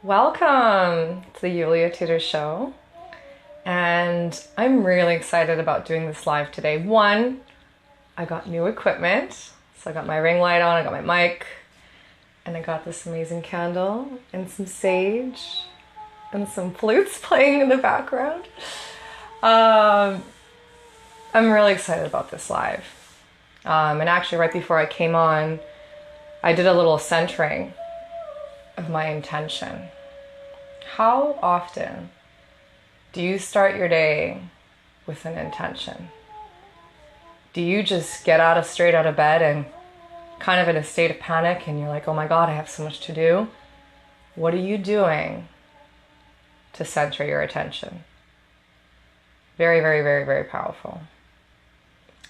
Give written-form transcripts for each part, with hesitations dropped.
Welcome to the Yulia Tudor Show. And I'm really excited about doing this live today. One, I got new equipment. So I got my ring light on, I got my mic, and I got this amazing candle and some sage and some flutes playing in the background. I'm really excited about this live. And actually right before I came on, I did a little centering of my intention. How often do you start your day with an intention? Do you just get straight out of bed and kind of in a state of panic and you're like, oh my God, I have so much to do? What are you doing to center your attention? Very, very, very, very powerful.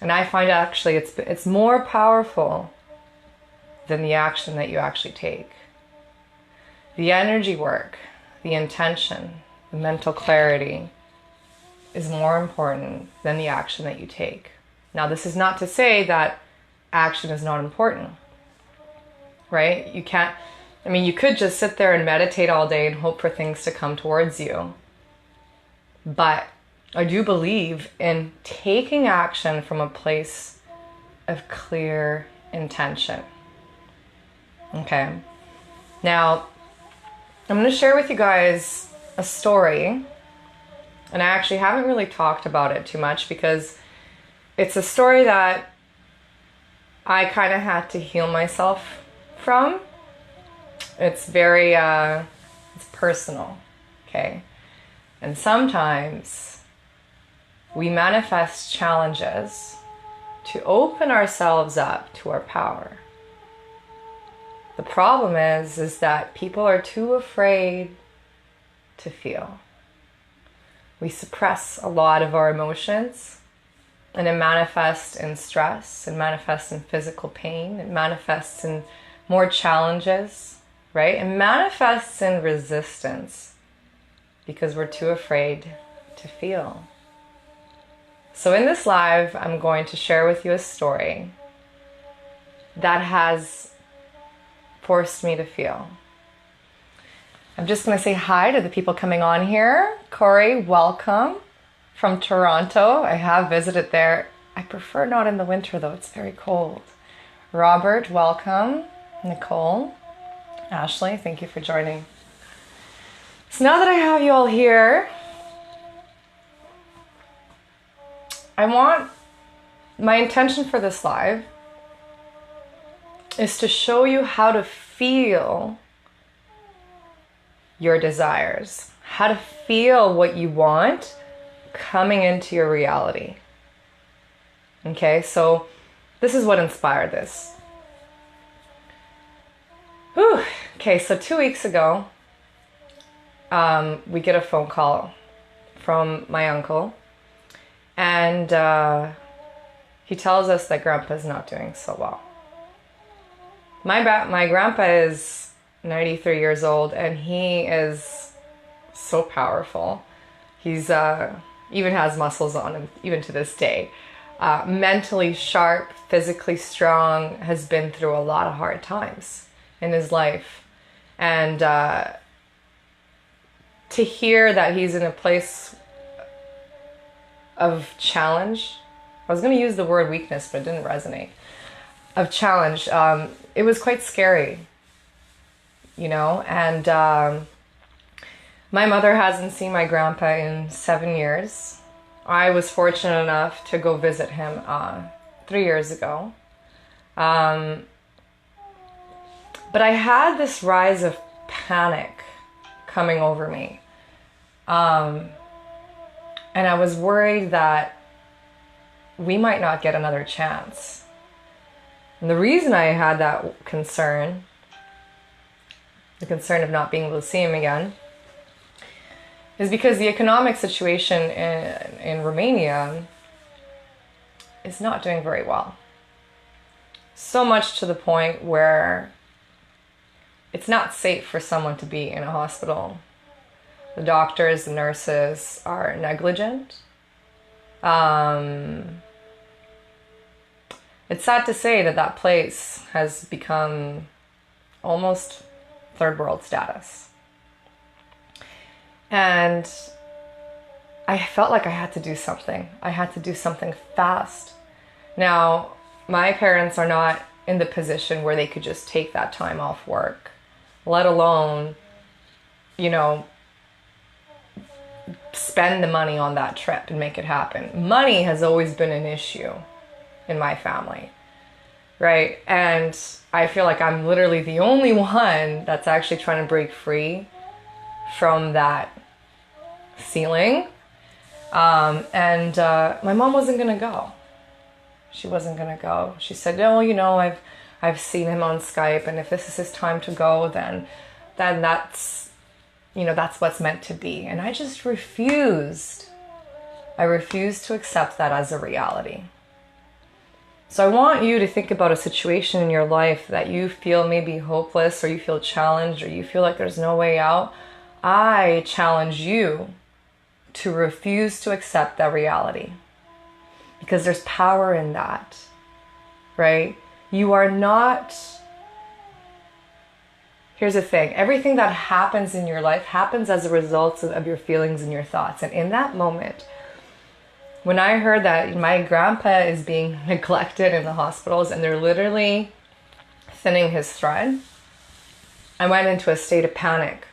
And I find actually it's more powerful than the action that you actually take. The energy work, the intention, the mental clarity is more important than the action that you take. Now, this is not to say that action is not important, right? You could just sit there and meditate all day and hope for things to come towards you. But I do believe in taking action from a place of clear intention. Okay. Now, I'm going to share with you guys a story, and I actually haven't really talked about it too much because it's a story that I kind of had to heal myself from. It's very, it's personal, okay? And sometimes we manifest challenges to open ourselves up to our power. The problem is that people are too afraid to feel. We suppress a lot of our emotions, and it manifests in stress, it manifests in physical pain, it manifests in more challenges, right? It manifests in resistance because we're too afraid to feel. So in this live, I'm going to share with you a story that has forced me to feel. I'm just going to say hi to the people coming on here. Corey, welcome from Toronto. I have visited there. I prefer not in the winter though, it's very cold. Robert, welcome. Nicole, Ashley, thank you for joining. So now that I have you all here, my intention for this live is to show you how to feel your desires, how to feel what you want coming into your reality. Okay, so this is what inspired this. Whew. Okay, so 2 weeks ago, we get a phone call from my uncle, and he tells us that Grandpa's not doing so well. My grandpa is 93 years old, and he is so powerful. He's even has muscles on him, even to this day. Mentally sharp, physically strong, has been through a lot of hard times in his life. And to hear that he's in a place of challenge, I was going to use the word weakness, but it didn't resonate, of challenge, it was quite scary, and my mother hasn't seen my grandpa in 7 years. I was fortunate enough to go visit him 3 years ago. But I had this rise of panic coming over me. And I was worried that we might not get another chance. And the reason I had that concern, the concern of not being able to see him again, is because the economic situation in Romania is not doing very well. So much to the point where it's not safe for someone to be in a hospital. The doctors, the nurses are negligent. It's sad to say that place has become almost third world status. And I felt like I had to do something. I had to do something fast. Now, my parents are not in the position where they could just take that time off work, let alone, you know, spend the money on that trip and make it happen. Money has always been an issue in my family, right? And I feel like I'm literally the only one that's actually trying to break free from that ceiling. My mom wasn't gonna go. She wasn't gonna go. She said, "No, you know, I've seen him on Skype, and if this is his time to go, then that's, you know, that's what's meant to be." And I just refused. I refused to accept that as a reality. So I want you to think about a situation in your life that you feel maybe hopeless, or you feel challenged, or you feel like there's no way out. I challenge you to refuse to accept that reality, because there's power in that, right? You are not... Here's the thing. Everything that happens in your life happens as a result of your feelings and your thoughts. And in that moment, when I heard that my grandpa is being neglected in the hospitals and they're literally thinning his thread, I went into a state of panic.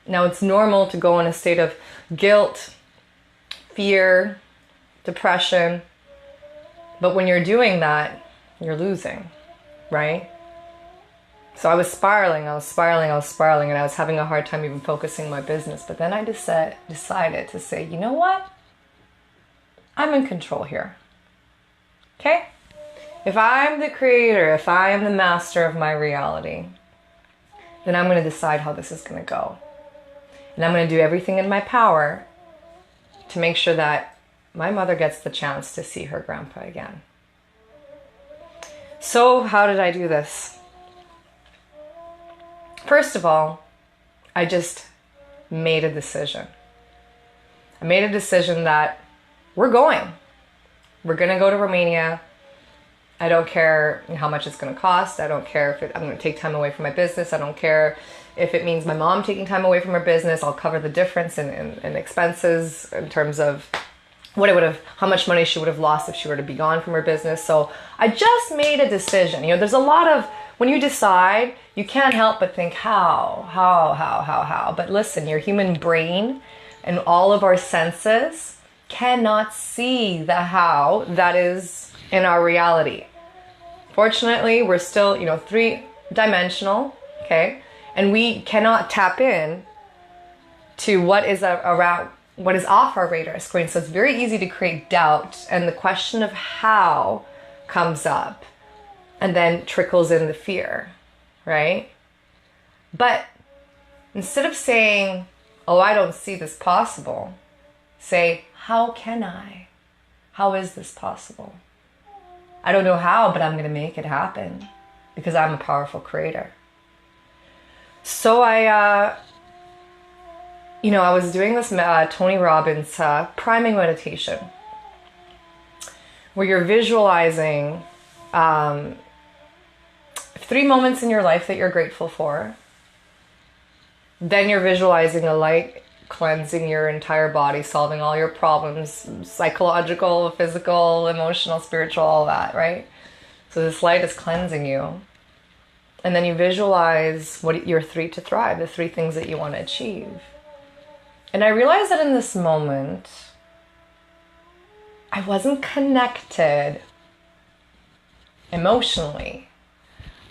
Now, it's normal to go in a state of guilt, fear, depression. But when you're doing that, you're losing, right? So I was spiraling, and I was having a hard time even focusing my business. But then I decided to say, you know what? I'm in control here. Okay? If I'm the creator, if I am the master of my reality, then I'm going to decide how this is going to go. And I'm going to do everything in my power to make sure that my mother gets the chance to see her grandpa again. So how did I do this? First of all, I just made a decision. I made a decision that we're going. We're going to go to Romania. I don't care how much it's going to cost. I don't care if I'm going to take time away from my business. I don't care if it means my mom taking time away from her business. I'll cover the difference in expenses in terms of how much money she would have lost if she were to be gone from her business. So I just made a decision. You know, there's a lot of, when you decide, you can't help but think how. But listen, your human brain and all of our senses cannot see the how that is in our reality. Fortunately, we're still, you know, 3-dimensional, okay? And we cannot tap in to what is what is off our radar screen. So it's very easy to create doubt, and the question of how comes up and then trickles in the fear, right? But instead of saying, "Oh, I don't see this possible," say, "How can I? How is this possible? I don't know how, but I'm going to make it happen because I'm a powerful creator." So I was doing this Tony Robbins priming meditation where you're visualizing 3 moments in your life that you're grateful for. Then you're visualizing a light cleansing your entire body, solving all your problems, psychological, physical, emotional, spiritual, all that, right? So this light is cleansing you. And then you visualize your 3 to thrive, the 3 things that you want to achieve. And I realized that in this moment, I wasn't connected emotionally.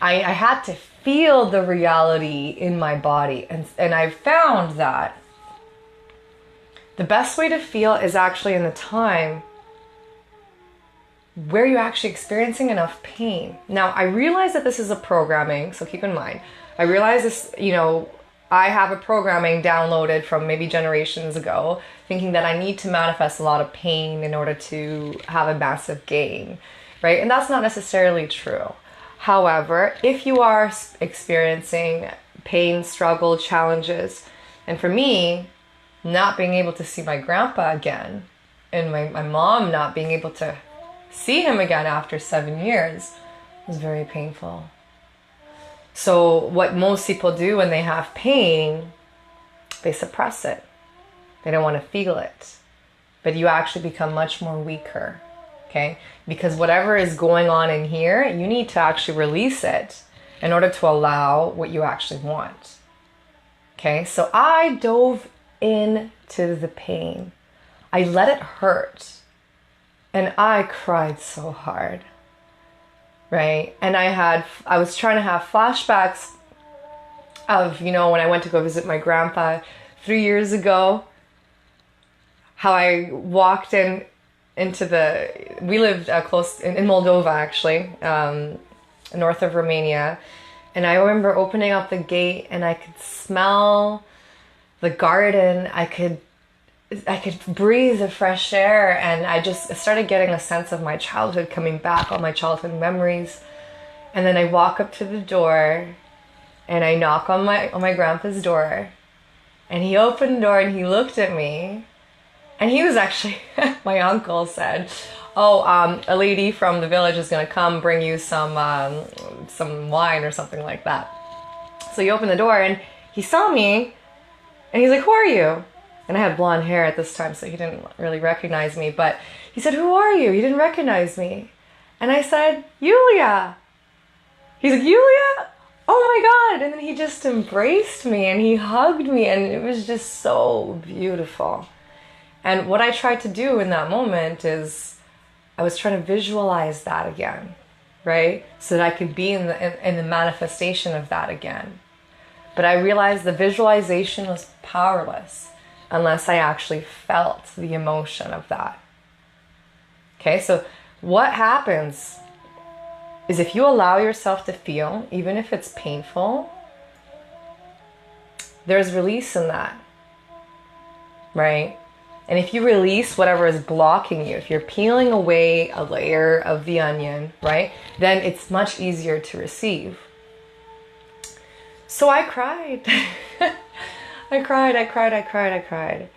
I had to feel the reality in my body. And I found that the best way to feel is actually in the time where you're actually experiencing enough pain. Now, I realize that this is a programming, so keep in mind. I realize this, you know, I have a programming downloaded from maybe generations ago, thinking that I need to manifest a lot of pain in order to have a massive gain, right? And that's not necessarily true. However, if you are experiencing pain, struggle, challenges, and for me, not being able to see my grandpa again, and my mom not being able to see him again after 7 years was very painful. So what most people do when they have pain, they suppress it. They don't want to feel it. But you actually become much more weaker, okay? Because whatever is going on in here, you need to actually release it in order to allow what you actually want. Okay, so I dove into the pain. I let it hurt. And I cried so hard, right? And I was trying to have flashbacks of, when I went to go visit my grandpa 3 years ago, how I walked into we lived close in Moldova, actually, north of Romania. And I remember opening up the gate and I could smell the garden. I could breathe the fresh air, and I just started getting a sense of my childhood coming back, all my childhood memories. And then I walk up to the door and I knock on my grandpa's door, and he opened the door and he looked at me, and he was actually, my uncle said, a lady from the village is going to come bring you some wine or something like that. So he opened the door and he saw me and he's like, "Who are you?" And I had blonde hair at this time, so he didn't really recognize me. But he said, "Who are you?" He didn't recognize me. And I said, "Yulia." He's like, "Yulia? Oh my God." And then he just embraced me and he hugged me, and it was just so beautiful. And what I tried to do in that moment is I was trying to visualize that again, right? So that I could be in the manifestation of that again. But I realized the visualization was powerless unless I actually felt the emotion of that. Okay, so what happens is if you allow yourself to feel, even if it's painful, there's release in that, right? And if you release whatever is blocking you, if you're peeling away a layer of the onion, right, then it's much easier to receive. So I cried. I cried.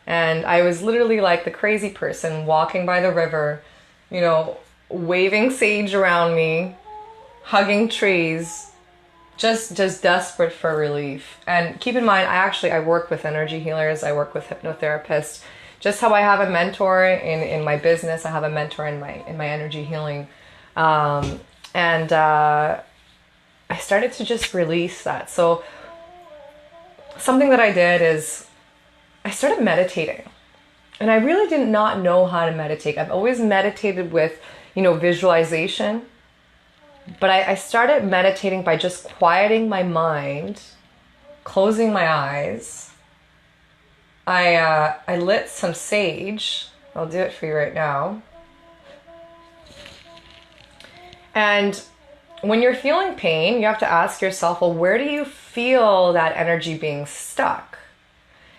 And I was literally like the crazy person walking by the river, waving sage around me, hugging trees, just desperate for relief. And keep in mind, I work with energy healers. I work with hypnotherapists. Just how I have a mentor in my business, I have a mentor in my energy healing. And I started to just release that. So something that I did is I started meditating, and I really did not know how to meditate. I've always meditated with, visualization, but I started meditating by just quieting my mind, closing my eyes. I lit some sage. I'll do it for you right now. And when you're feeling pain, you have to ask yourself, well, where do you feel that energy being stuck?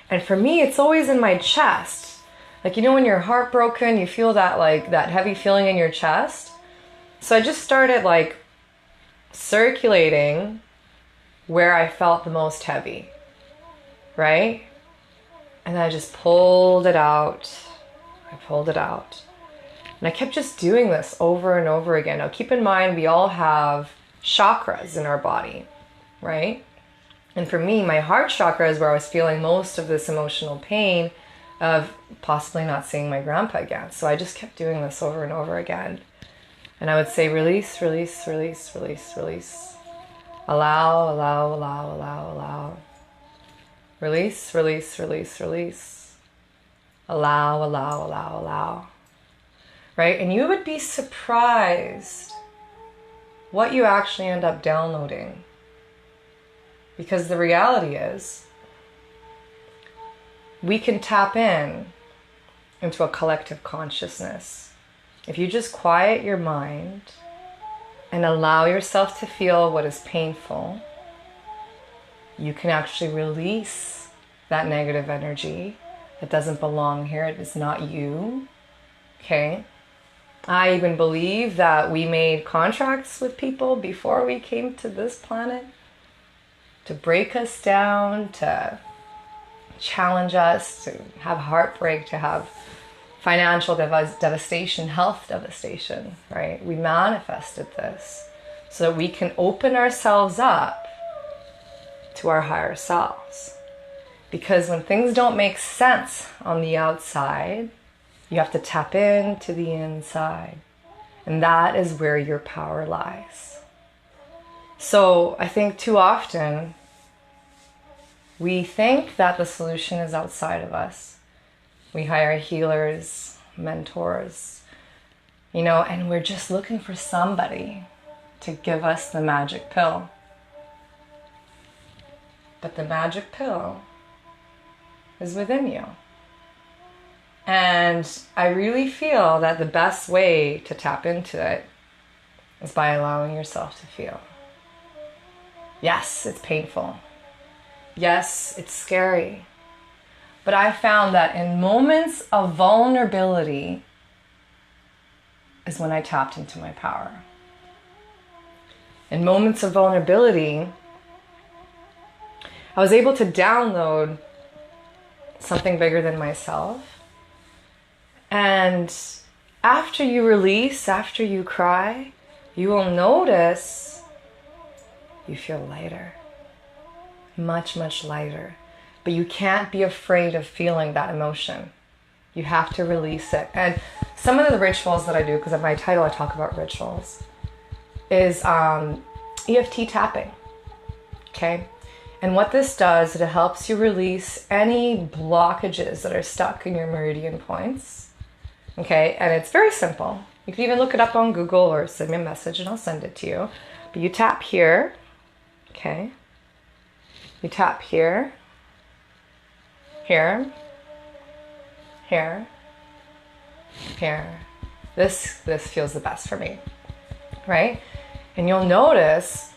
And for me, it's always in my chest. Like, when you're heartbroken, you feel that heavy feeling in your chest. So I just started circulating where I felt the most heavy, right? And then I just pulled it out. And I kept just doing this over and over again. Now, keep in mind, we all have chakras in our body, right? And for me, my heart chakra is where I was feeling most of this emotional pain of possibly not seeing my grandpa again. So I just kept doing this over and over again. And I would say, release, release, release, release, release. Allow, allow, allow, allow, allow. Release, release, release, release. Allow, allow, allow, allow. Right? And you would be surprised what you actually end up downloading. Because the reality is, we can tap into a collective consciousness. If you just quiet your mind and allow yourself to feel what is painful, you can actually release that negative energy that doesn't belong here. It is not you. Okay? I even believe that we made contracts with people before we came to this planet to break us down, to challenge us, to have heartbreak, to have financial devastation, health devastation, right? We manifested this so that we can open ourselves up to our higher selves. Because when things don't make sense on the outside, you have to tap into the inside. And that is where your power lies. So I think too often we think that the solution is outside of us. We hire healers, mentors, and we're just looking for somebody to give us the magic pill. But the magic pill is within you. And I really feel that the best way to tap into it is by allowing yourself to feel. Yes, it's painful. Yes, it's scary. But I found that in moments of vulnerability is when I tapped into my power. In moments of vulnerability, I was able to download something bigger than myself. And after you release, after you cry, you will notice you feel lighter. Much, much lighter. But you can't be afraid of feeling that emotion. You have to release it. And some of the rituals that I do, because of my title I talk about rituals, is EFT tapping. Okay? And what this does is it helps you release any blockages that are stuck in your meridian points. Okay? And it's very simple. You can even look it up on Google or send me a message and I'll send it to you. But you tap here. Okay? You tap here. Here. Here. Here. This feels the best for me. Right? And you'll notice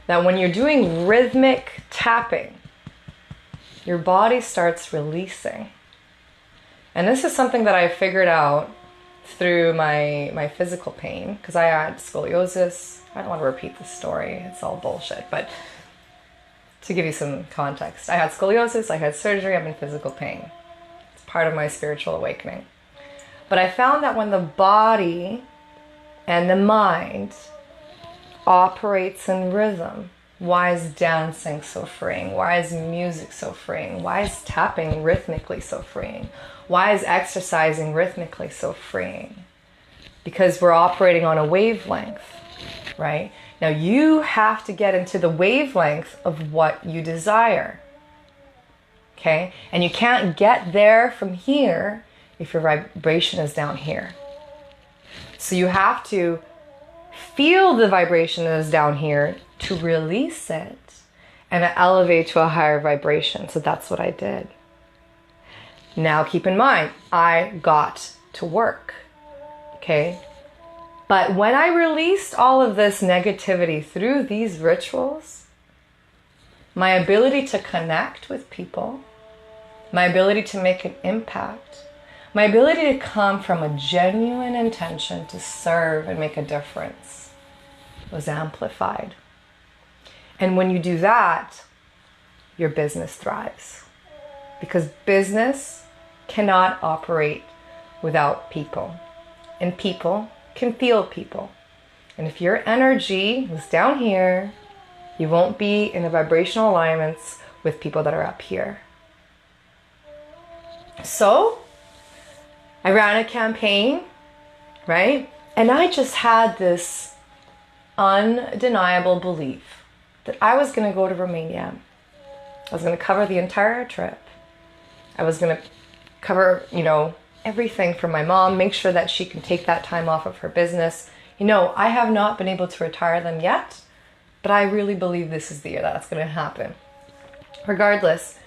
that when you're doing rhythmic tapping, your body starts releasing. And this is something that I figured out through my physical pain, because I had scoliosis. I don't want to repeat the story. It's all bullshit. But to give you some context, I had scoliosis, I had surgery, I'm in physical pain. It's part of my spiritual awakening. But I found that when the body and the mind operates in rhythm, why is dancing so freeing? Why is music so freeing? Why is tapping rhythmically so freeing? Why is exercising rhythmically so freeing? Because we're operating on a wavelength, right? Now you have to get into the wavelength of what you desire, okay? And you can't get there from here if your vibration is down here. So you have to feel the vibration that is down here to release it and elevate to a higher vibration. So that's what I did. Now keep in mind, I got to work, okay? But when I released all of this negativity through these rituals, my ability to connect with people, my ability to make an impact, my ability to come from a genuine intention to serve and make a difference was amplified. And when you do that, your business thrives. Because business cannot operate without people. And people can feel people. And if your energy is down here, you won't be in the vibrational alignments with people that are up here. So I ran a campaign, right? And I just had this undeniable belief that I was going to go to Romania. I was going to cover the entire trip. I was going to cover, everything for my mom, make sure that she can take that time off of her business. I have not been able to retire them yet, but I really believe this is the year that's going to happen. Regardless,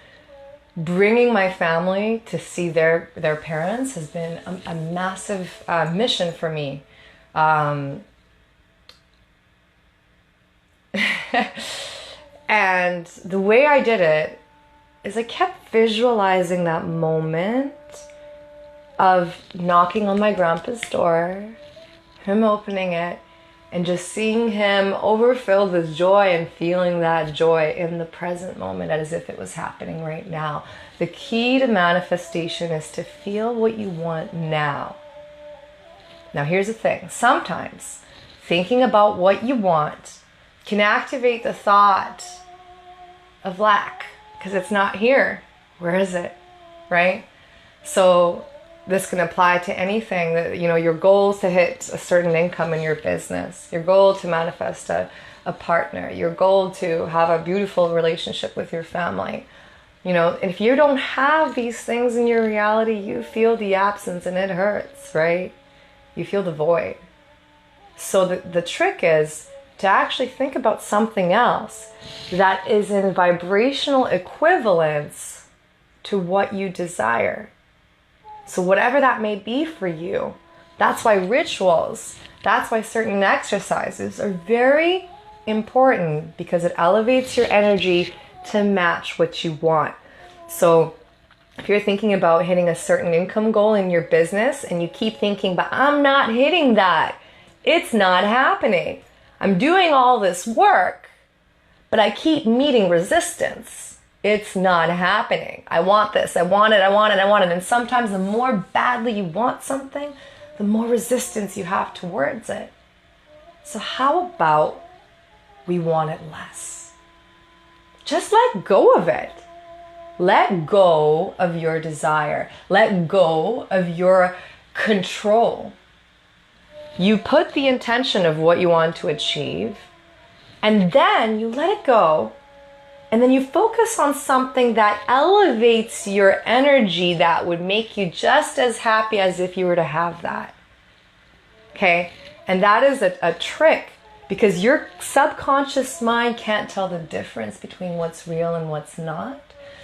bringing my family to see their parents has been a massive mission for me. And the way I did it is I kept visualizing that moment of knocking on my grandpa's door, him opening it, and just seeing him overfilled with joy and feeling that joy in the present moment as if it was happening right now. The key to manifestation is to feel what you want now. Now here's the thing. Sometimes thinking about what you want can activate the thought of lack because it's not here. Where is it? Right? So this can apply to anything that, your goal is to hit a certain income in your business, your goal to manifest a partner, your goal to have a beautiful relationship with your family. And if you don't have these things in your reality, you feel the absence and it hurts, right? You feel the void. So the trick is to actually think about something else that is in vibrational equivalence to what you desire. So whatever that may be for you, that's why rituals, that's why certain exercises are very important, because it elevates your energy to match what you want. So if you're thinking about hitting a certain income goal in your business and you keep thinking, but I'm not hitting that, it's not happening. I'm doing all this work, but I keep meeting resistance. It's not happening. I want this. I want it. And sometimes the more badly you want something, the more resistance you have towards it. So how about we want it less? Just let go of it. Let go of your desire. Let go of your control. You put the intention of what you want to achieve, and then you let it go, and then you focus on something that elevates your energy that would make you just as happy as if you were to have that. Okay? And that is a trick, because your subconscious mind can't tell the difference between what's real and what's not.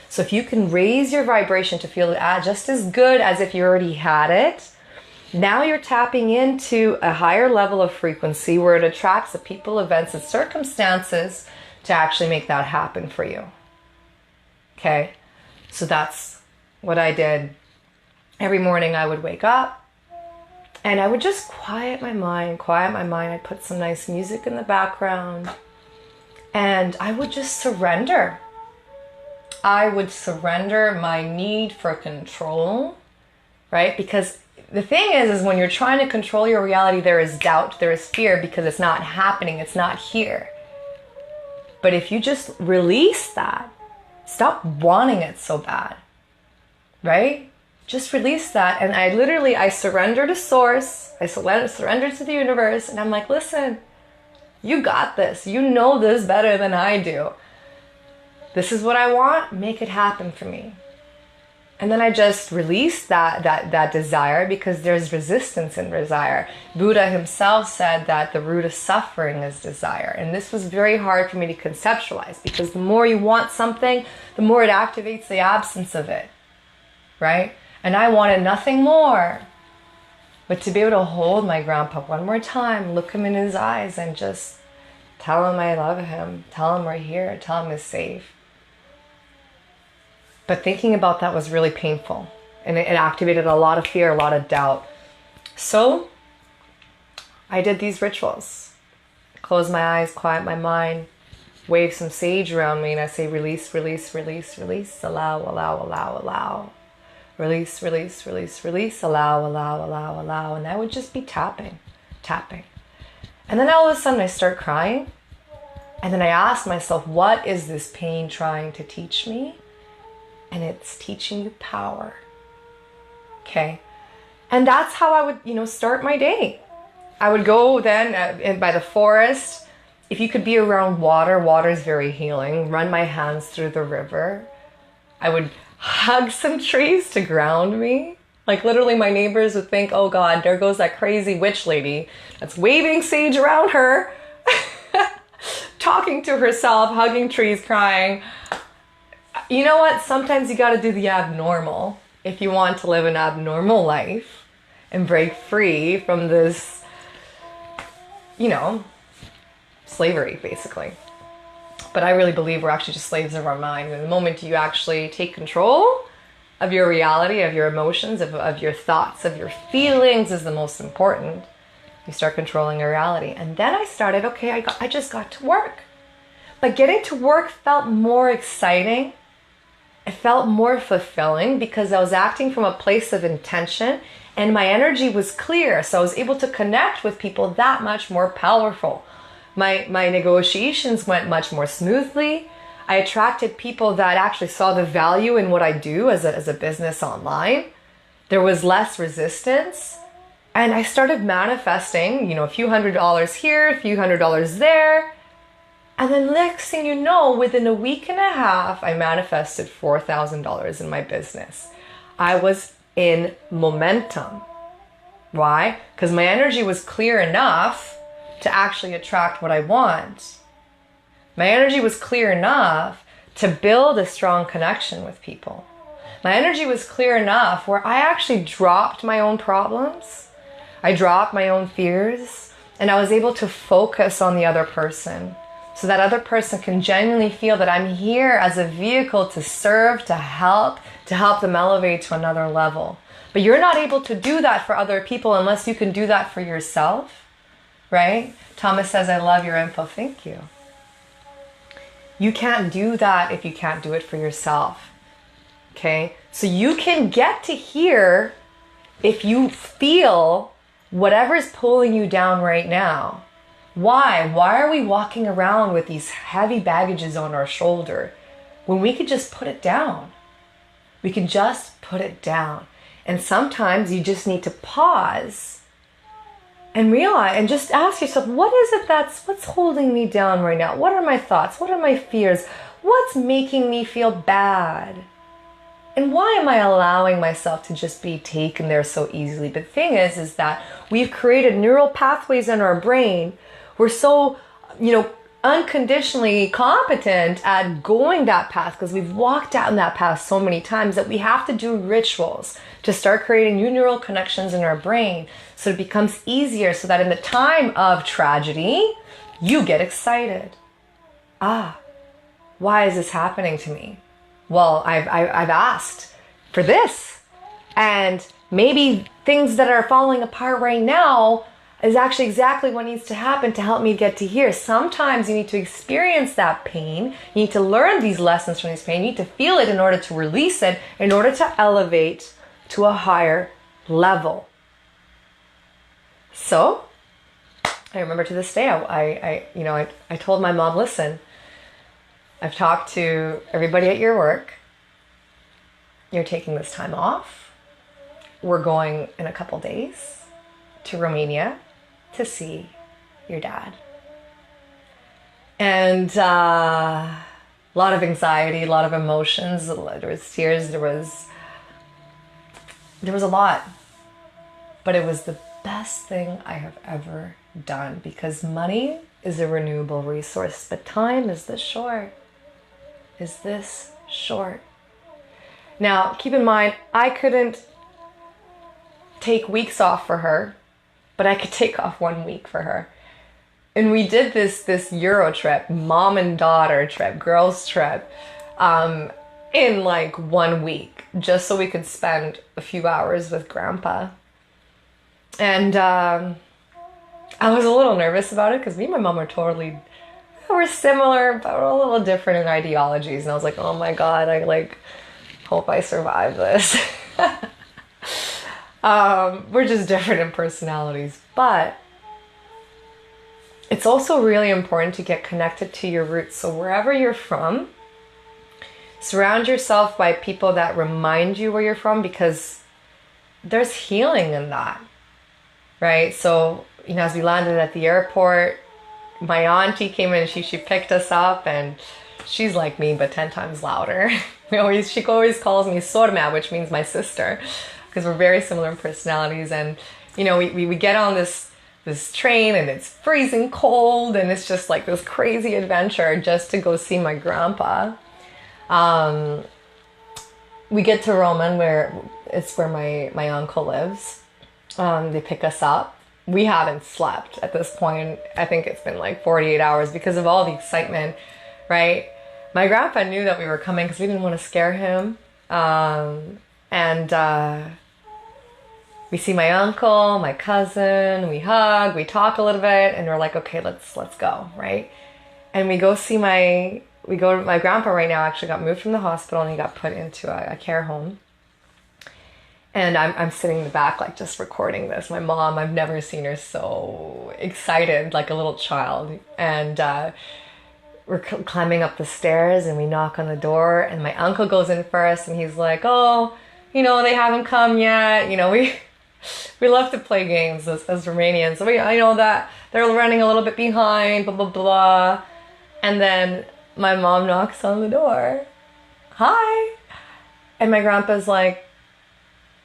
So if you can raise your vibration to feel just as good as if you already had it, now you're tapping into a higher level of frequency where it attracts the people, events, and circumstances to actually make that happen for you. Okay? So that's what I did. Every morning I would wake up and I would just quiet my mind. I'd put some nice music in the background and I would just surrender. I would surrender my need for control, right? Because the thing is when you're trying to control your reality, there is doubt, there is fear, because it's not happening, it's not here. But if you just release that, stop wanting it so bad, right? Just release that. And I surrender to source, I surrender to the universe, and I'm like, listen, you got this. You know this better than I do. This is what I want, make it happen for me. And then I just released that desire, because there's resistance in desire. Buddha himself said that the root of suffering is desire. And this was very hard for me to conceptualize, because the more you want something, the more it activates the absence of it, right? And I wanted nothing more but to be able to hold my grandpa one more time, look him in his eyes and just tell him I love him, tell him we're here, tell him he's safe. But thinking about that was really painful, and it activated a lot of fear, a lot of doubt. So I did these rituals. Close my eyes, quiet my mind, wave some sage around me, and I say release, release, release, release, allow, allow, allow, allow. Release, release, release, release, allow, allow, allow, allow. And I would just be tapping. And then all of a sudden I start crying. And then I ask myself, what is this pain trying to teach me? And it's teaching you power. Okay? And that's how I would, start my day. I would go then by the forest. If you could be around water, water is very healing. Run my hands through the river. I would hug some trees to ground me. Like literally my neighbors would think, oh God, there goes that crazy witch lady that's waving sage around her, talking to herself, hugging trees, crying. You know what? Sometimes you got to do the abnormal if you want to live an abnormal life and break free from this, slavery, basically. But I really believe we're actually just slaves of our mind. And the moment you actually take control of your reality, of your emotions, of your thoughts, of your feelings is the most important. You start controlling your reality. And then I started, I just got to work. But getting to work felt more exciting. It felt more fulfilling because I was acting from a place of intention and my energy was clear. So I was able to connect with people that much more powerful. My negotiations went much more smoothly. I attracted people that actually saw the value in what I do as a business online. There was less resistance. And I started manifesting, you know, a few $100s here, a few $100s there. And then next thing you know, within a week and a half, I manifested $4,000 in my business. I was in momentum. Why? Because my energy was clear enough to actually attract what I want. My energy was clear enough to build a strong connection with people. My energy was clear enough where I actually dropped my own problems. I dropped my own fears, and I was able to focus on the other person so that other person can genuinely feel that I'm here as a vehicle to serve, to help them elevate to another level. But you're not able to do that for other people unless you can do that for yourself, right? Thomas says, I love your info. Thank you. You can't do that if you can't do it for yourself. Okay? So you can get to here if you feel whatever's pulling you down right now. Why? Why are we walking around with these heavy baggages on our shoulder when we could just put it down? We can just put it down. And sometimes you just need to pause and realize and just ask yourself, what is it what's holding me down right now? What are my thoughts? What are my fears? What's making me feel bad? And why am I allowing myself to just be taken there so easily? But the thing is that we've created neural pathways in our brain. We're so, unconditionally competent at going that path because we've walked down that path so many times that we have to do rituals to start creating new neural connections in our brain so it becomes easier so that in the time of tragedy, you get excited. Why is this happening to me? Well, I've asked for this, and maybe things that are falling apart right now is actually exactly what needs to happen to help me get to here. Sometimes you need to experience that pain. You need to learn these lessons from this pain. You need to feel it in order to release it, in order to elevate to a higher level. So, I remember to this day, I told my mom, listen, I've talked to everybody at your work. You're taking this time off. We're going in a couple days to Romania to see your dad. And a lot of anxiety, a lot of emotions. There was tears. There was a lot. But it was the best thing I have ever done because money is a renewable resource, but time is this short. Now, keep in mind, I couldn't take weeks off for her, but I could take off 1 week for her. And we did this Euro trip, mom and daughter trip, girls trip, in like 1 week, just so we could spend a few hours with Grandpa. And I was a little nervous about it because me and my mom we're similar, but we're a little different in ideologies. And I was like, oh my God, I hope I survive this. We're just different in personalities. But it's also really important to get connected to your roots. So wherever you're from, surround yourself by people that remind you where you're from because there's healing in that, right? So, as we landed at the airport, my auntie came in, she picked us up, and she's like me, but 10 times louder. She always calls me Sorma, which means my sister, because we're very similar in personalities. And, we get on this train and it's freezing cold and it's just like this crazy adventure just to go see my grandpa. We get to Roman where my uncle lives. They pick us up. We haven't slept at this point. I think it's been like 48 hours because of all the excitement, right? My grandpa knew that we were coming because we didn't want to scare him. We see my uncle, my cousin, we hug, we talk a little bit, and we're like, okay, let's go, right? And we go to my grandpa right now actually got moved from the hospital and he got put into a care home. And I'm sitting in the back, like just recording this. My mom, I've never seen her so excited, like a little child. And we're climbing up the stairs and we knock on the door, and my uncle goes in first and he's like, oh, they haven't come yet. We love to play games as Romanians. So I know that they're running a little bit behind, blah, blah, blah. And then my mom knocks on the door. Hi. And my grandpa's like,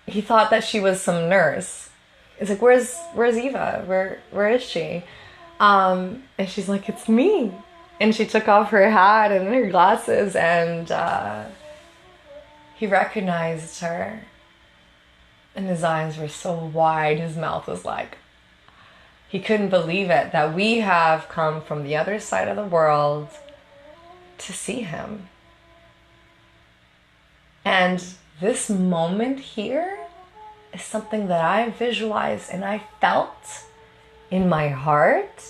he thought that she was some nurse. He's like, where's Eva? Where is she? And she's like, it's me. And she took off her hat and her glasses, and he recognized her. And his eyes were so wide, his mouth was like, he couldn't believe it, that we have come from the other side of the world to see him. And this moment here is something that I visualized and I felt in my heart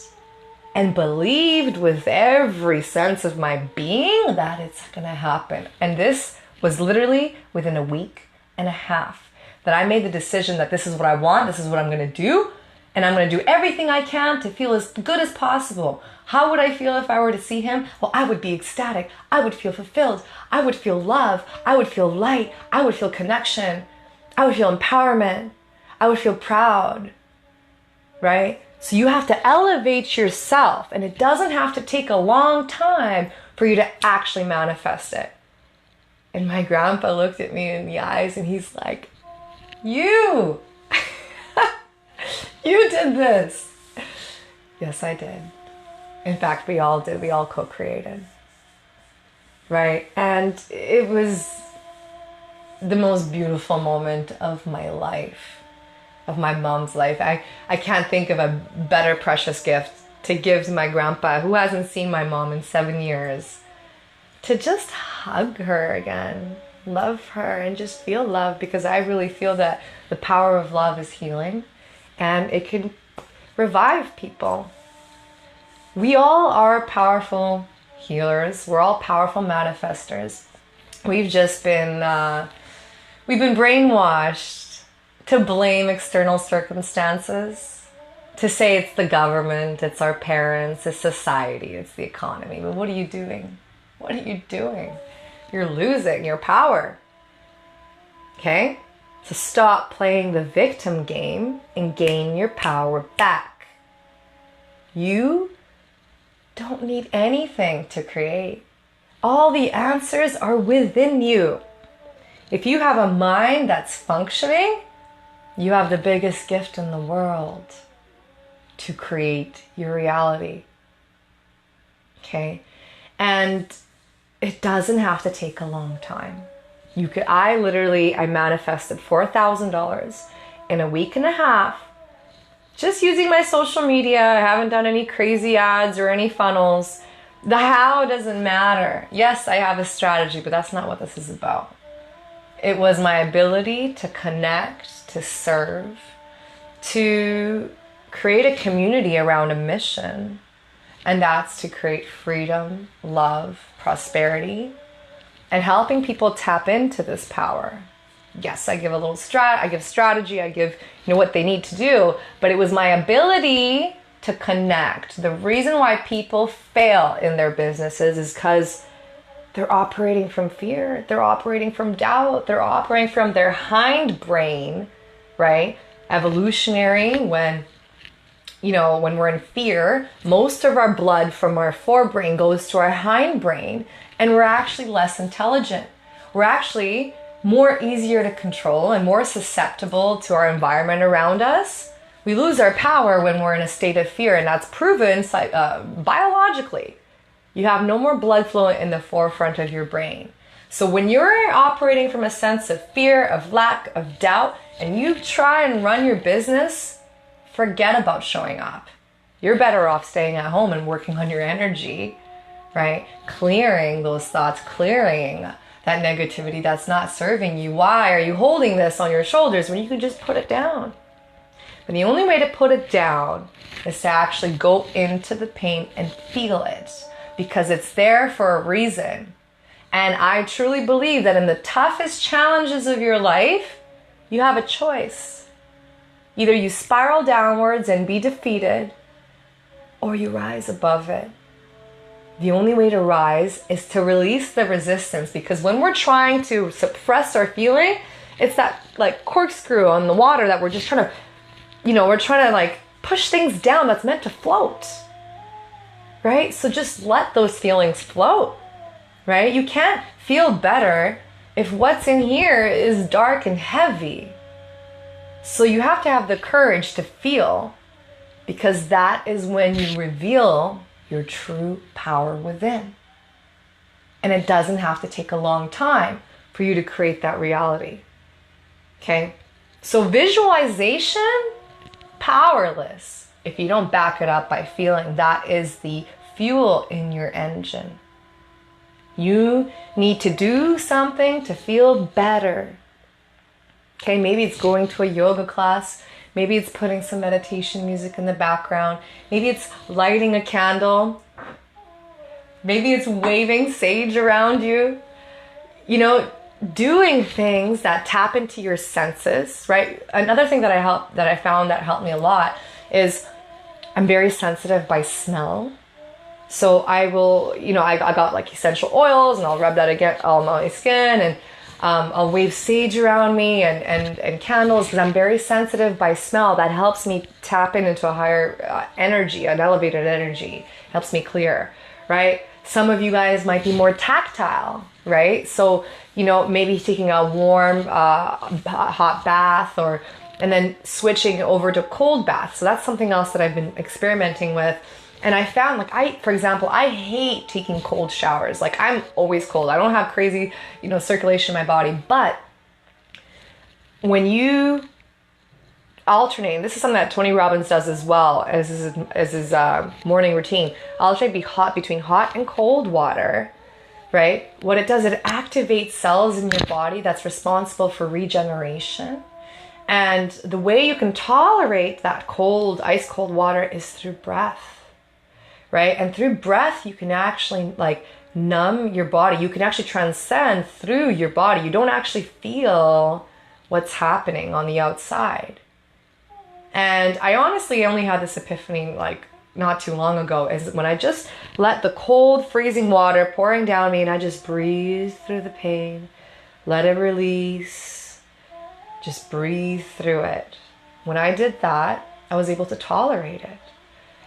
and believed with every sense of my being that it's gonna happen. And this was literally within a week and a half that I made the decision that this is what I want, this is what I'm gonna do, and I'm gonna do everything I can to feel as good as possible. How would I feel if I were to see him? Well, I would be ecstatic. I would feel fulfilled. I would feel love. I would feel light. I would feel connection. I would feel empowerment. I would feel proud, right? So you have to elevate yourself, and it doesn't have to take a long time for you to actually manifest it. And my grandpa looked at me in the eyes and he's like, you did this. Yes, I did. In fact, we all did. We all co-created. Right? And it was the most beautiful moment of my life, of my mom's life. I can't think of a better precious gift to give to my grandpa, who hasn't seen my mom in 7 years, to just hug her again, love her, and just feel love, because I really feel that the power of love is healing and it can revive people. We all are powerful healers. We're all powerful manifestors. We've just been, we've been brainwashed to blame external circumstances, to say it's the government, it's our parents, it's society, it's the economy. But what are you doing? What are you doing? You're losing your power. Okay? So stop playing the victim game and gain your power back. You don't need anything to create. All the answers are within you. If you have a mind that's functioning, you have the biggest gift in the world to create your reality. Okay? And it doesn't have to take a long time. I manifested $4,000 in a week and a half, just using my social media. I haven't done any crazy ads or any funnels. The how doesn't matter. Yes, I have a strategy, but that's not what this is about. It was my ability to connect, to serve, to create a community around a mission. And that's to create freedom, love, prosperity, and helping people tap into this power. Yes, I give a little I give strategy, I give what they need to do, but it was my ability to connect. The reason why people fail in their businesses is because they're operating from fear, they're operating from doubt, they're operating from their hind brain, right? Evolutionary, when we're in fear, most of our blood from our forebrain goes to our hind brain, and we're actually less intelligent. We're actually more easier to control and more susceptible to our environment around us. We lose our power when we're in a state of fear, and that's proven biologically. You have no more blood flow in the forefront of your brain. So when you're operating from a sense of fear, of lack, of doubt, and you try and run your business, forget about showing up. You're better off staying at home and working on your energy, right? Clearing those thoughts, clearing that negativity that's not serving you. Why are you holding this on your shoulders when you could just put it down? But the only way to put it down is to actually go into the pain and feel it, because it's there for a reason. And I truly believe that in the toughest challenges of your life, you have a choice. Either you spiral downwards and be defeated, or you rise above it. The only way to rise is to release the resistance, because when we're trying to suppress our feeling, it's that like corkscrew on the water that we're just trying to, we're trying to like push things down that's meant to float, right? So just let those feelings float, right? You can't feel better if what's in here is dark and heavy. So you have to have the courage to feel, because that is when you reveal your true power within. And it doesn't have to take a long time for you to create that reality. Okay? So visualization, powerless if you don't back it up by feeling. That is the fuel in your engine. You need to do something to feel better. Okay, maybe it's going to a yoga class. Maybe it's putting some meditation music in the background. Maybe it's lighting a candle. Maybe it's waving sage around you. Doing things that tap into your senses, right? Another thing that I found that helped me a lot is I'm very sensitive by smell. So I will, I got like essential oils, and I'll rub that against all my skin, and I'll wave sage around me and candles, because I'm very sensitive by smell. That helps me tap into a higher energy, an elevated energy. Helps me clear, right? Some of you guys might be more tactile, right? So, maybe taking a warm, hot bath, and then switching over to cold bath. So that's something else that I've been experimenting with. And I found, for example, I hate taking cold showers. Like, I'm always cold. I don't have crazy, circulation in my body. But when you alternate, this is something that Tony Robbins does as well as his morning routine. Alternate between hot and cold water, right? What it does, it activates cells in your body that's responsible for regeneration. And the way you can tolerate that ice cold water is through breath. Right? And through breath, you can actually numb your body. You can actually transcend through your body. You don't actually feel what's happening on the outside. And I honestly only had this epiphany not too long ago, is when I just let the cold, freezing water pouring down me, and I just breathe through the pain, let it release, just breathe through it. When I did that, I was able to tolerate it.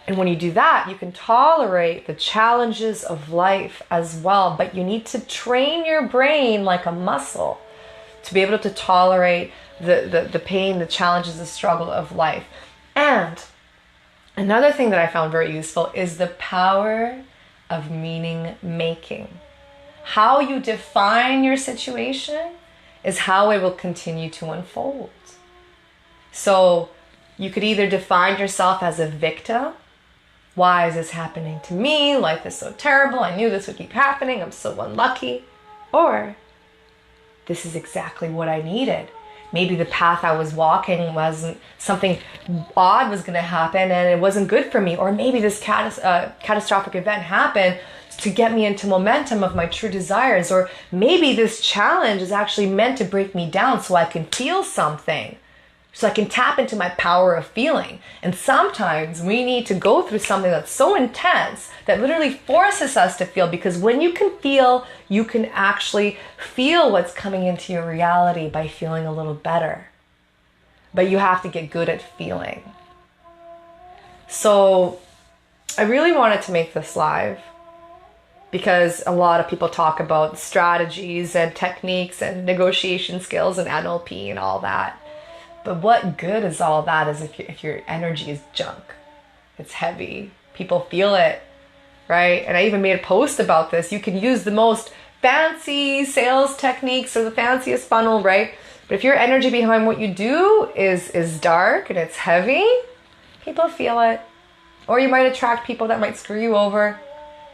And when you do that, you can tolerate the challenges of life as well. But you need to train your brain like a muscle to be able to tolerate the pain, the challenges, the struggle of life. And another thing that I found very useful is the power of meaning making. How you define your situation is how it will continue to unfold. So you could either define yourself as a victim. Why is this happening to me? Life is so terrible. I knew this would keep happening. I'm so unlucky. Or this is exactly what I needed. Maybe the path I was walking wasn't, something odd was going to happen and it wasn't good for me. Or maybe this catastrophic event happened to get me into momentum of my true desires. Or maybe this challenge is actually meant to break me down so I can feel something. So I can tap into my power of feeling. And sometimes we need to go through something that's so intense that literally forces us to feel, because when you can feel, you can actually feel what's coming into your reality by feeling a little better. But you have to get good at feeling. So I really wanted to make this live because a lot of people talk about strategies and techniques and negotiation skills and NLP and all that. But what good is all that is if your energy is junk? It's heavy. People feel it, right? And I even made a post about this. You can use the most fancy sales techniques or the fanciest funnel, right? But if your energy behind what you do is dark and it's heavy, people feel it. Or you might attract people that might screw you over,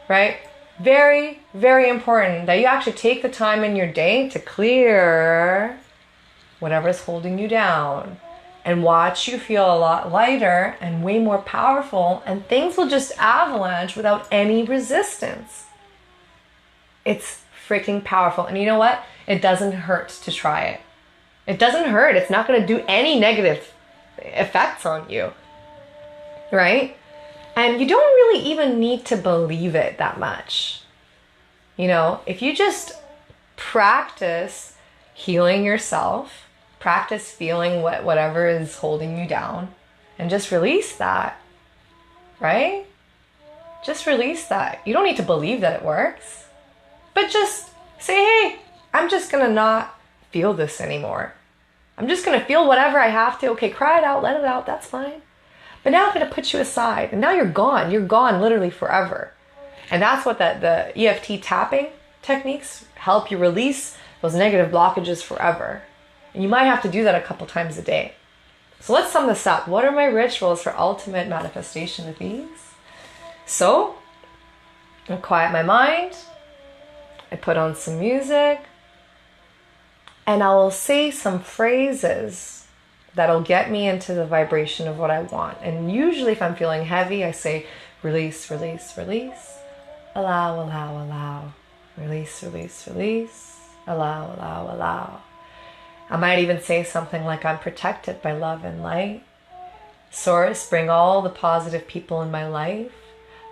right? Very, very important that you actually take the time in your day to clear whatever's holding you down and watch you feel a lot lighter and way more powerful, and things will just avalanche without any resistance. It's freaking powerful. And you know what? It doesn't hurt to try it. It doesn't hurt. It's not going to do any negative effects on you, right? And you don't really even need to believe it that much. You know, if you just practice healing yourself, practice feeling whatever is holding you down, and just release that, right? Just release that. You don't need to believe that it works, but just say, hey, I'm just gonna not feel this anymore. I'm just gonna feel whatever I have to. Okay, cry it out, let it out, that's fine. But now I'm gonna put you aside, and now you're gone. You're gone literally forever. And that's what the EFT tapping techniques help you release those negative blockages forever. And you might have to do that a couple times a day. So let's sum this up. What are my rituals for ultimate manifestation with ease? So, I quiet my mind. I put on some music. And I'll say some phrases that'll get me into the vibration of what I want. And usually if I'm feeling heavy, I say, release, release, release. Allow, allow, allow. Release, release, release. Allow, allow, allow. I might even say something like, I'm protected by love and light. Source, bring all the positive people in my life.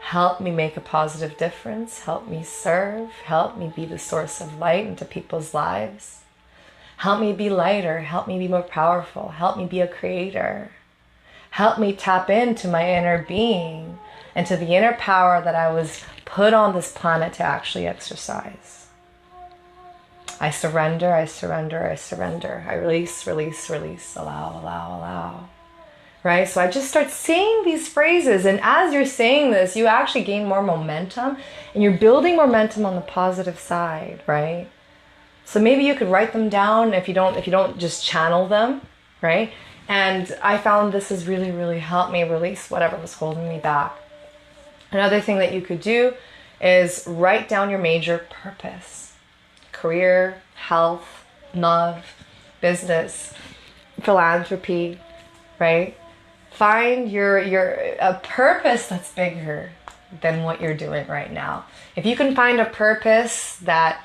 Help me make a positive difference. Help me serve. Help me be the source of light into people's lives. Help me be lighter. Help me be more powerful. Help me be a creator. Help me tap into my inner being and to the inner power that I was put on this planet to actually exercise. I surrender, I surrender, I surrender. I release, release, release. Allow, allow, allow. Right? So I just start saying these phrases, and as you're saying this, you actually gain more momentum, and you're building momentum on the positive side, right? So maybe you could write them down if you don't just channel them, right? And I found this has really, really helped me release whatever was holding me back. Another thing that you could do is write down your major purpose. Career, health, love, business, philanthropy, right? Find a purpose that's bigger than what you're doing right now. If you can find a purpose that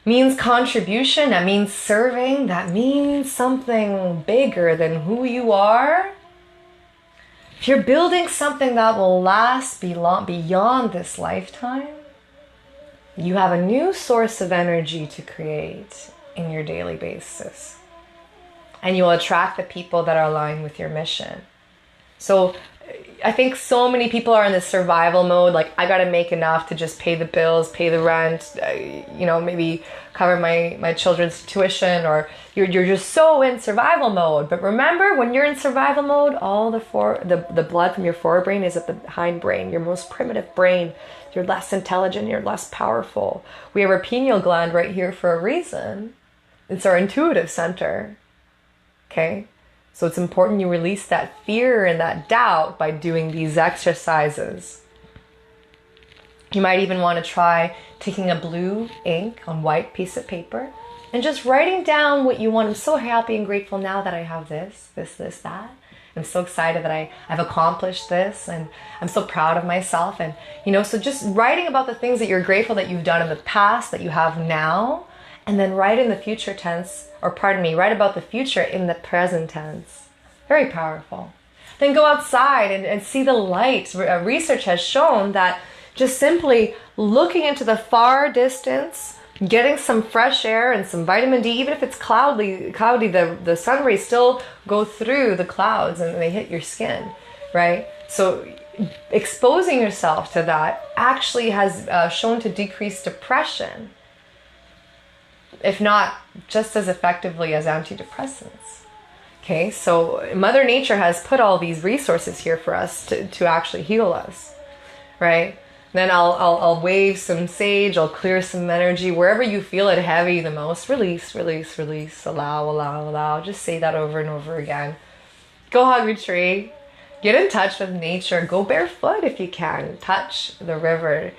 means contribution, that means serving, that means something bigger than who you are, if you're building something that will last beyond this lifetime, you have a new source of energy to create in your daily basis. And you will attract the people that are aligned with your mission. So I think so many people are in this survival mode, like I gotta make enough to just pay the bills, pay the rent, maybe cover my children's tuition, or you're just so in survival mode. But remember, when you're in survival mode, all the blood from your forebrain is at the hindbrain, your most primitive brain. You're less intelligent, you're less powerful. We have our pineal gland right here for a reason. It's our intuitive center. Okay? So it's important you release that fear and that doubt by doing these exercises. You might even want to try taking a blue ink on white piece of paper and just writing down what you want. I'm so happy and grateful now that I have this, that. I'm so excited that I've accomplished this, and I'm so proud of myself. And, so just writing about the things that you're grateful that you've done in the past, that you have now, and then write in the future tense, write about the future in the present tense. Very powerful. Then go outside and see the light. Research has shown that just simply looking into the far distance, getting some fresh air and some vitamin D, even if it's cloudy, the sun rays still go through the clouds and they hit your skin, right? So exposing yourself to that actually has shown to decrease depression, if not just as effectively as antidepressants. Okay, so Mother Nature has put all these resources here for us to actually heal us, right? Then I'll wave some sage, I'll clear some energy. Wherever you feel it heavy the most, release, release, release, allow, allow, allow. Just say that over and over again. Go hug a tree. Get in touch with nature. Go barefoot if you can. Touch the river.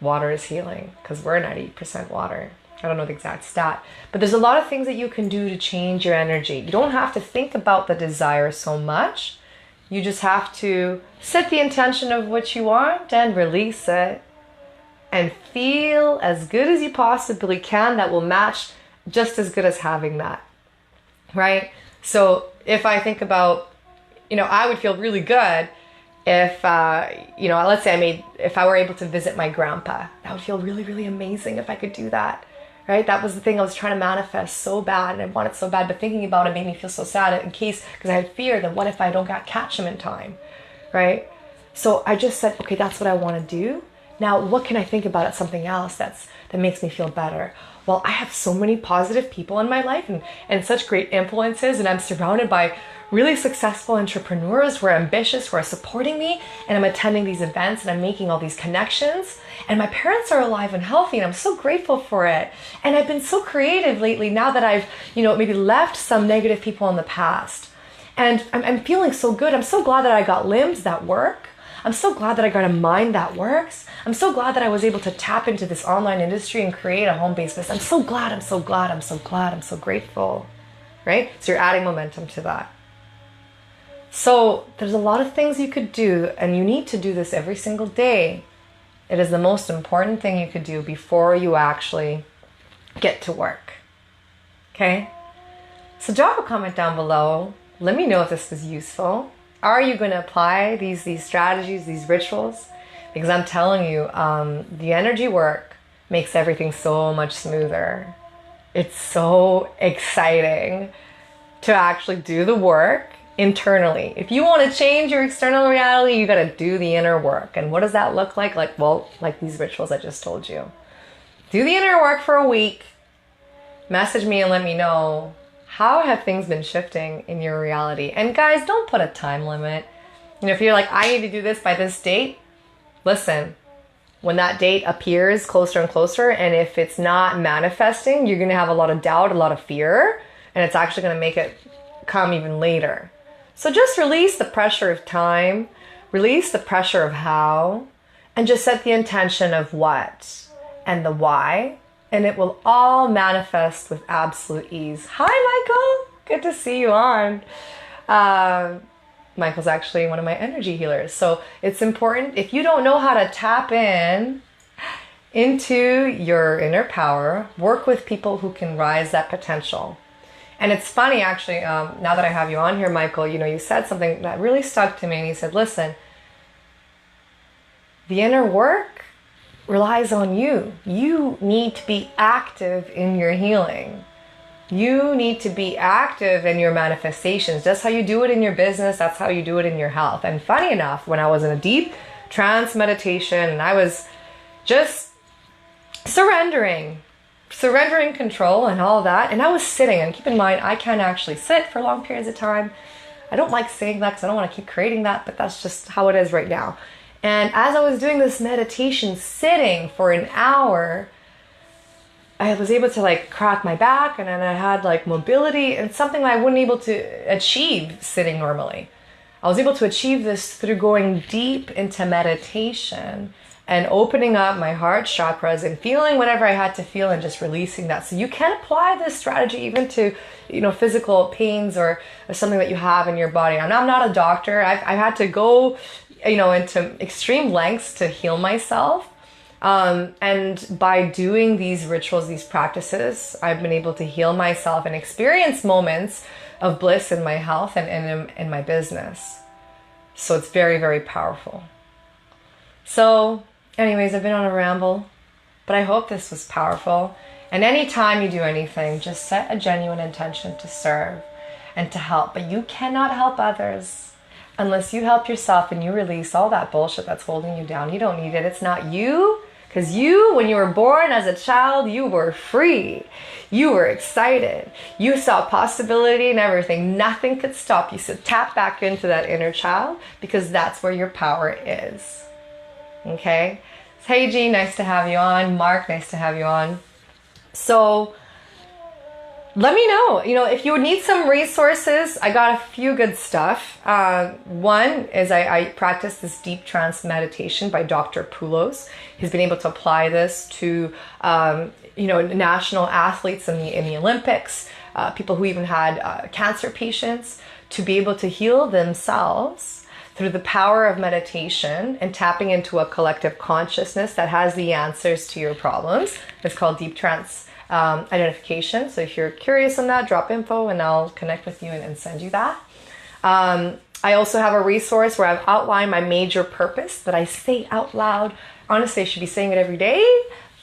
Water is healing because we're 90% water. I don't know the exact stat, but there's a lot of things that you can do to change your energy. You don't have to think about the desire so much. You just have to set the intention of what you want and release it and feel as good as you possibly can. That will match just as good as having that, right? So if I think about, I would feel really good If, let's say if I were able to visit my grandpa, that would feel really, really amazing if I could do that, right? That was the thing I was trying to manifest so bad, and I wanted so bad, but thinking about it made me feel so sad because I had fear that what if I don't catch him in time, right? So I just said, okay, that's what I want to do. Now, what can I think about it? Something else that makes me feel better. Well, I have so many positive people in my life and such great influences, and I'm surrounded by really successful entrepreneurs who are ambitious, who are supporting me, and I'm attending these events and I'm making all these connections, and my parents are alive and healthy, and I'm so grateful for it. And I've been so creative lately now that I've, maybe left some negative people in the past, and I'm feeling so good. I'm so glad that I got limbs that work. I'm so glad that I got a mind that works. I'm so glad that I was able to tap into this online industry and create a home-based business. I'm so glad, I'm so glad, I'm so glad, I'm so grateful, right? So you're adding momentum to that. So there's a lot of things you could do, and you need to do this every single day. It is the most important thing you could do before you actually get to work, okay? So drop a comment down below. Let me know if this was useful. Are you going to apply these strategies, these rituals? Because I'm telling you, the energy work makes everything so much smoother. It's so exciting to actually do the work internally. If you want to change your external reality, you got to do the inner work. And what does that look like? Like these rituals I just told you. Do the inner work for a week. Message me and let me know. How have things been shifting in your reality? And guys, don't put a time limit. If you're like, I need to do this by this date, listen, when that date appears closer and closer, and if it's not manifesting, you're going to have a lot of doubt, a lot of fear, and it's actually going to make it come even later. So just release the pressure of time, release the pressure of how, and just set the intention of what and the why. And it will all manifest with absolute ease. Hi, Michael. Good to see you on. Michael's actually one of my energy healers. So it's important, if you don't know how to tap into your inner power, work with people who can rise that potential. And it's funny, actually, now that I have you on here, Michael, you said something that really stuck to me. And you said, listen, the inner work relies on you. You need to be active in your healing. You need to be active in your manifestations. That's how you do it in your business. That's how you do it in your health. And funny enough, when I was in a deep trance meditation and I was just surrendering control and all that, and I was sitting, and keep in mind, I can't actually sit for long periods of time. I don't like saying that because I don't want to keep creating that, but that's just how it is right now. And as I was doing this meditation, sitting for an hour, I was able to crack my back, and then I had mobility, and something that I wouldn't able to achieve sitting normally. I was able to achieve this through going deep into meditation and opening up my heart chakras and feeling whatever I had to feel and just releasing that. So you can apply this strategy even to, physical pains or something that you have in your body. I'm not a doctor. I've had to go into extreme lengths to heal myself. And by doing these rituals, these practices, I've been able to heal myself and experience moments of bliss in my health and in my business. So it's very, very powerful. So anyways, I've been on a ramble, but I hope this was powerful. And anytime you do anything, just set a genuine intention to serve and to help. But you cannot help others unless you help yourself and you release all that bullshit that's holding you down. You don't need it. It's not you. Because you, when you were born as a child, you were free. You were excited. You saw possibility and everything. Nothing could stop you. So tap back into that inner child, because that's where your power is. Okay? Hey, G, nice to have you on. Mark, nice to have you on. So let me know, if you need some resources, I got a few good stuff. One is I practice this deep trance meditation by Dr. Poulos. He's been able to apply this to, national athletes in the Olympics, people who even had cancer patients, to be able to heal themselves through the power of meditation and tapping into a collective consciousness that has the answers to your problems. It's called deep trance identification. So if you're curious on that, drop info and I'll connect with you and send you that. I also have a resource where I've outlined my major purpose that I say out loud. Honestly, I should be saying it every day,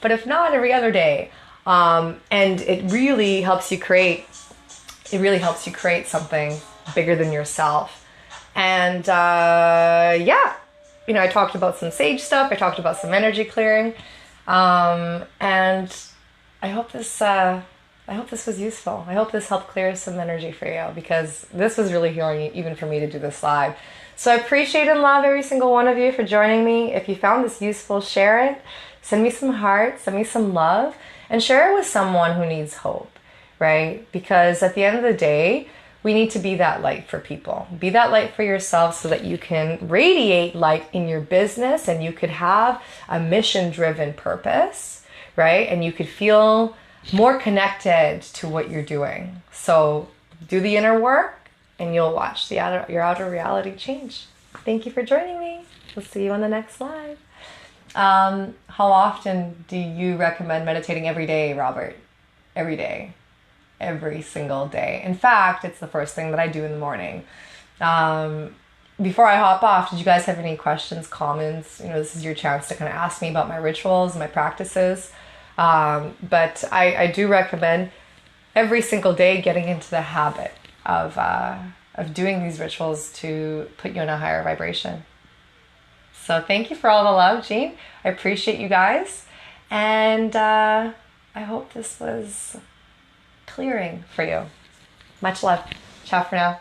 but if not, every other day. And it really helps you create something bigger than yourself. And yeah, I talked about some sage stuff. I talked about some energy clearing. And I hope this was useful. I hope this helped clear some energy for you, because this was really healing even for me to do this live. So I appreciate and love every single one of you for joining me. If you found this useful, share it. Send me some hearts, send me some love, and share it with someone who needs hope, right? Because at the end of the day, we need to be that light for people. Be that light for yourself so that you can radiate light in your business and you could have a mission-driven purpose, right? And you could feel more connected to what you're doing. So do the inner work and you'll watch your outer reality change. Thank you for joining me. We'll see you on the next live. How often do you recommend meditating every day, Robert? Every day. Every single day. In fact, it's the first thing that I do in the morning. Before I hop off, did you guys have any questions, comments? This is your chance to kind of ask me about my rituals, my practices. But I do recommend every single day getting into the habit of doing these rituals to put you in a higher vibration. So thank you for all the love, Jean. I appreciate you guys. And I hope this was clearing for you. Much love. Ciao for now.